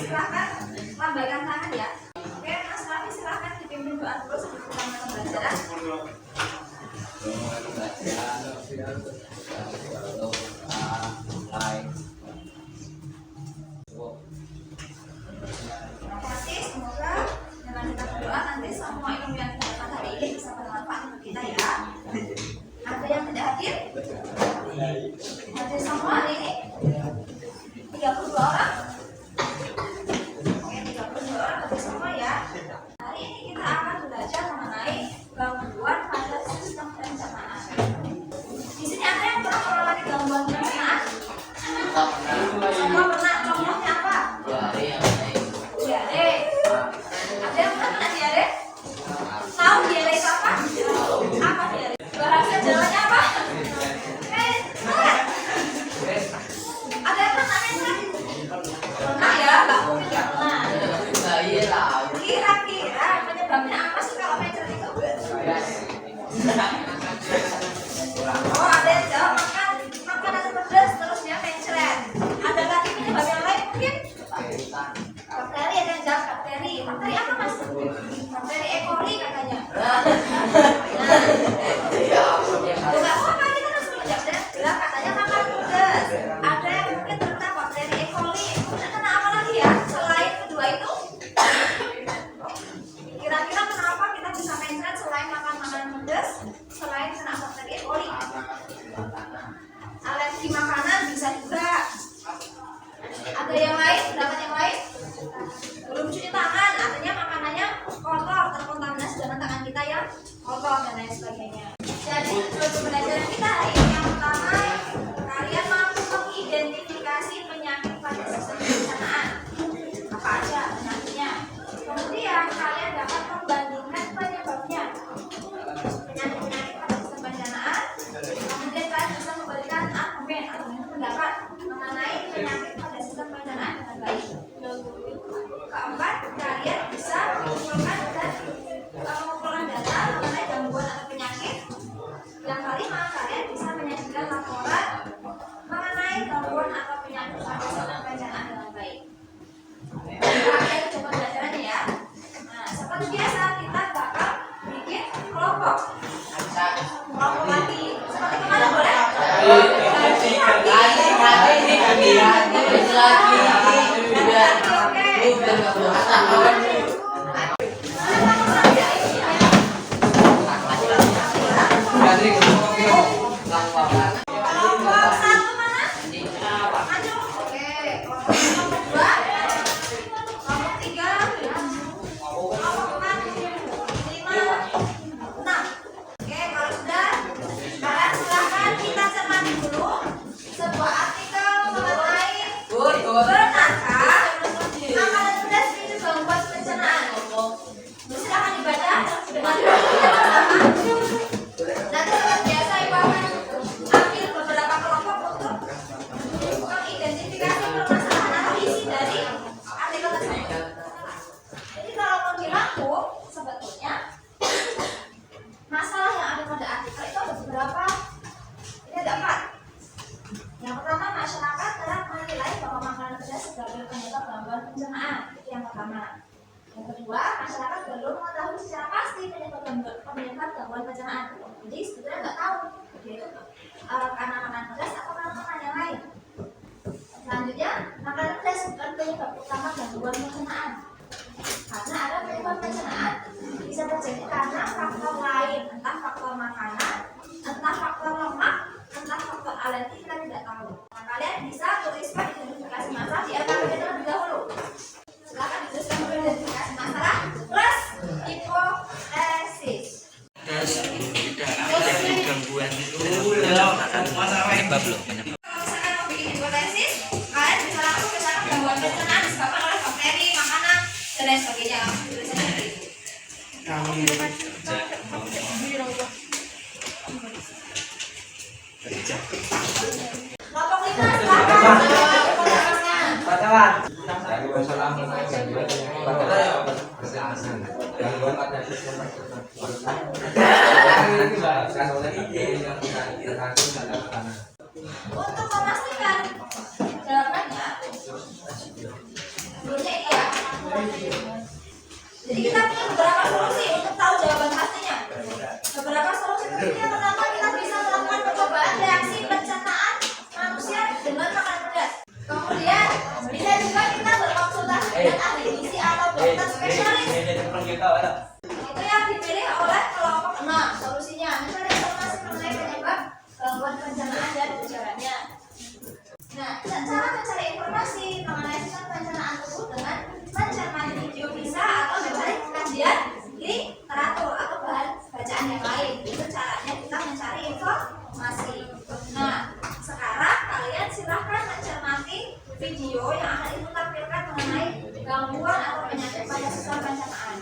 silahkan lambaikan tangan ya. Oke, Mas Raffi silahkan dipimpin doa dulu sebelum kita pembelajaran. Terima kasih, semoga dengan kita berdoa nanti semua ilmu yang kita dapat hari ini bisa bermanfaat untuk kita ya. Ada yang tidak hadir? Hadir semua hari ini? 32 orang? Oke, 32 orang hadir semua ya. Hari ini kita akan belajar mengenai gangguan pada sistem pencernaan. Di sini ada yang pernah mengalami gangguan pencernaan? Semua pernah. Contohnya apa? Diare. Ada yang pernah kena diare? Tahu diare itu apa? Apa diare? Bahasa Jawanya apa? Ada yang pernah menstruasi? Pernah ya? Mbak Putri nggak pernah. Kira-kira penyebabnya apa sih kalau menstruasi itu? Oh, ada yang jawab makan makanan pedas terus dia mencret. Ada lagi penyebab yang lain mungkin? Bakteri, ada yang jawab bakteri. Bakteri apa mas? Bakteri E. coli katanya. Enggak apa-apa, kita harus menjawab. Bilang katanya makan pedas. Ada yang mungkin terkena bakteri E. coli. Kemudian kena apa lagi ya? Selain kedua itu? Kira-kira kenapa kita bisa mencret selain makan makanan pedas? Selain kena bakteri E. coli? Alergi makanan bisa juga. Ada yang lain? Pendapat yang lain? Belum cuci tangan, artinya makanannya kotor, terkontaminasi dengan tangan kita yang kotor dan lain sebagainya. Jadi tujuan pembelajaran kita hari ini yang pertama, kalian mampu mengidentifikasi penyakit pada sistem pencernaan. Apa aja penyakitnya? Kemudian kalian dapat membandingkan penyebabnya. Penyakit-penyakit pada sistem pencernaan. Kemudian kalian bisa memberikan argumen atau pendapat mengenai penyakit pada sistem pencernaan dengan baik. Keempat, kalian bisa mengumpulkan data mengenai gangguan atau penyakit. Yang kelima, kalian bisa menyajikan laporan mengenai gangguan atau penyakit pada sistem pencernaan dengan baik. Kita coba pembelajarannya ya. Nah, seperti biasa kita bakal bikin kelompok. Kelompok lagi. Seperti kemarin boleh? Yang kedua, masyarakat belum mengetahui secara pasti penyebab gangguan pencernaan. Jadi sebetulnya nggak tahu yaitu karena makan pedas atau karena makan yang lain. Selanjutnya, makan pedas bukan penyebab utama gangguan pencernaan. Karena ada penyebab pencernaan bisa terjadi karena faktor lain, entah faktor makanan, entah faktor lemak, entah faktor alergi, kita tidak tahu. Nah, kalian bisa tuliskan identifikasi masalah di antara kita terlebih dahulu. Silakan dituliskan identifikasi masalah plus hipotesis. Gangguan itu penyebab loh. Kalau misalkan mau bikin hipotesis, kalian bisa langsung misalkan gangguan pencernaan disebabkan oleh bakteri, makanan, dan lain sebagainya. Langsung tulisannya seperti itu. Kelompok 5 silakan. Untuk memastikan jawabannya, sebelumnya masih menganalisis perencanaan tubuh dengan mencermati video bisa atau mencari kajian literatur atau bahan bacaan yang lain. Itu caranya kita mencari informasi. Nah, sekarang kalian silahkan mencermati video yang akan ibu tampilkan mengenai gangguan atau penyakit pada siswa perencanaan.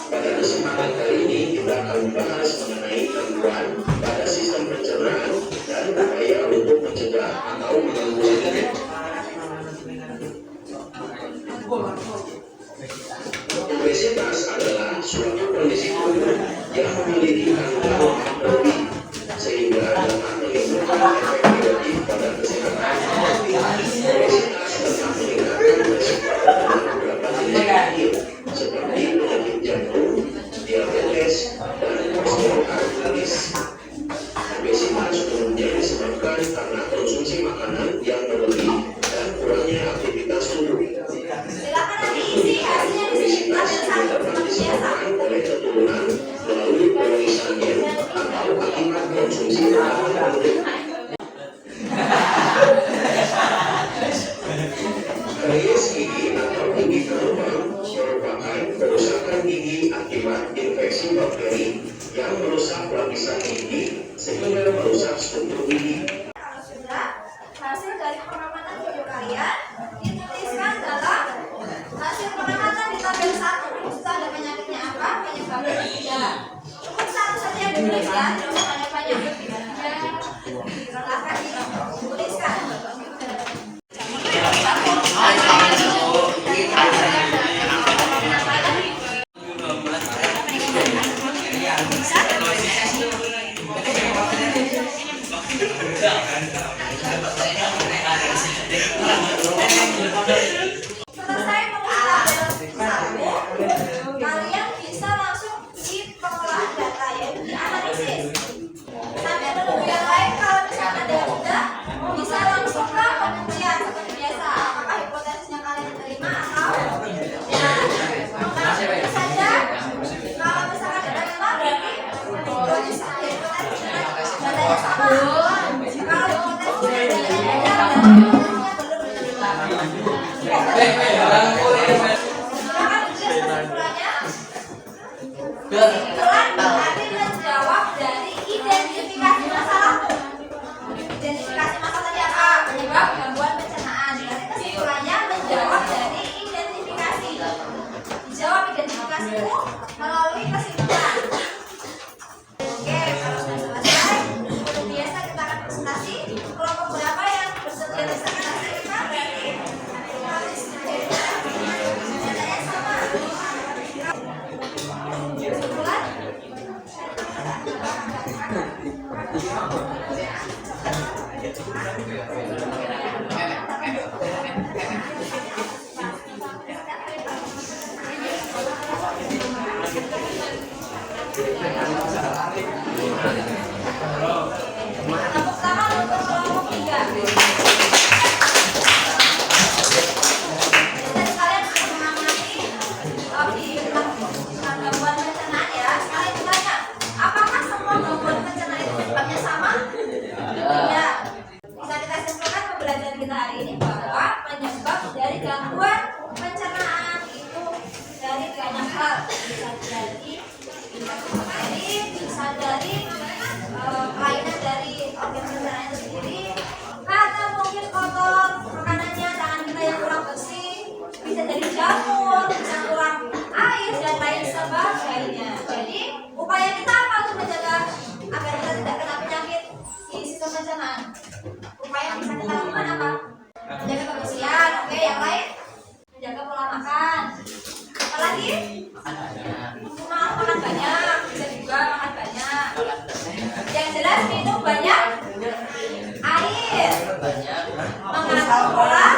Pada kesempatan kali ini kita akan membahas mengenai gangguan pada sistem pencernaan dan upaya untuk mencegah atau menanggulanginya. Obesitas adalah suatu kondisi tubuh yang memiliki kandungan kalori sehingga dapat menimbulkan efek negatif pada kesehatan. Obesitas dapat meningkatkan resiko pada beberapa penyakit seperti penyakit jantung, diabetes, dan osteoartritis. Obesitas umumnya disebabkan karena konsumsi makanan yang berlebih dan kurangnya aktivitas tubuh. Silakan nanti isi hasilnya di sini. Obesitas dapat disebabkan oleh keturunan melalui pemeriksaan gen atau akibat konsumsi makanan berlebih. Karies gigi atau gigi berlubang merupakan kerusakan gigi akibat infeksi bakteri yang merusak lapisan gigi sehingga merusak struktur gigi. Kalau sudah, hasil dari pengamatan video kalian dituliskan dalam hasil pengamatan di tabel 1. Bisa ada penyakitnya apa, penyebabnya tidak. Cukup satu saja yang ditulis ya, tidak usah banyak-banyak. Silahkan dituliskan. Selesai mengulang tabel 1, kalian bisa langsung di pengolahan data, yaitu di analisis. Sambil menunggu yang lain, kalau misalnya ada yang sudah, bisa langsung ke penelitian seperti biasa. Apakah hipotesisnya kalian terima atau tidak? Nah, tentu saja kalau misalkan ada yang sama, berarti hipotesisnya datanya sama. Kalau hipotesisnya datanya beda, kesimpulan berarti menjawab dari identifikasi masalah. Identifikasi masalah tadi apa? Penyebab gangguan pencernaan. Berarti kesimpulannya menjawab dari identifikasi. Dijawab identifikasi itu melalui kesimpulan. Oke, kalau sudah selesai, seperti biasa kita akan presentasi. Kelompok berapa yang bersedia presentasi? Kita berarti harus datanya sama. Kesimpulan? Tepuk tangan untuk kelompok 3. Jadi kalian sudah mengamati gangguan pencernaan ya. Sekarang ditanya, apakah semua gangguan pencernaan itu penyebabnya sama? Tidak. Bisa kita simpulkan pembelajaran kita hari ini bahwa penyebab dari gangguan pencernaan itu dari banyak hal. Bisa dari bakteri, bisa dari kelainan dari organ pencernaan itu sendiri, atau mungkin kotor makanannya, tangan kita yang kurang bersih, bisa dari jamur, bisa kurang air dan lain sebagainya. Jadi upaya kita apa untuk menjaga agar kita tidak kena penyakit di sistem pencernaan? Upaya yang bisa kita lakukan apa? Menjaga kebersihan. Oke, yang lain menjaga pola makan. Apalagi? Makan banyak, bisa juga makan banyak. Yang jelas minum banyak air, mengatur pola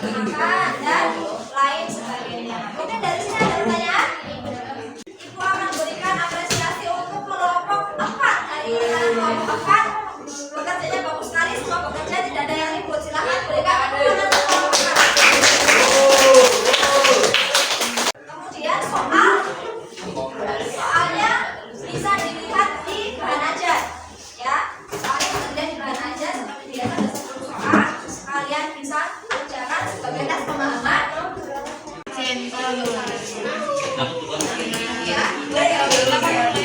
makan dan lain sebagainya. Mungkin dari sini ada pertanyaan. Ibu akan berikan apresiasi untuk kelompok 4 hari ini. Kelompok 4 bekerjanya bagus sekali, semua bekerja tidak ada yang ribut. Silakan berikan tepuk tangan untuk kelompok 4. Kemudian soalnya bisa dilihat di bahan ajar ya. Soalnya terlihat di bahan ajar seperti biasa ada 10 soal. Kalian bisa sebagai tes pemahaman. Ya, boleh ya.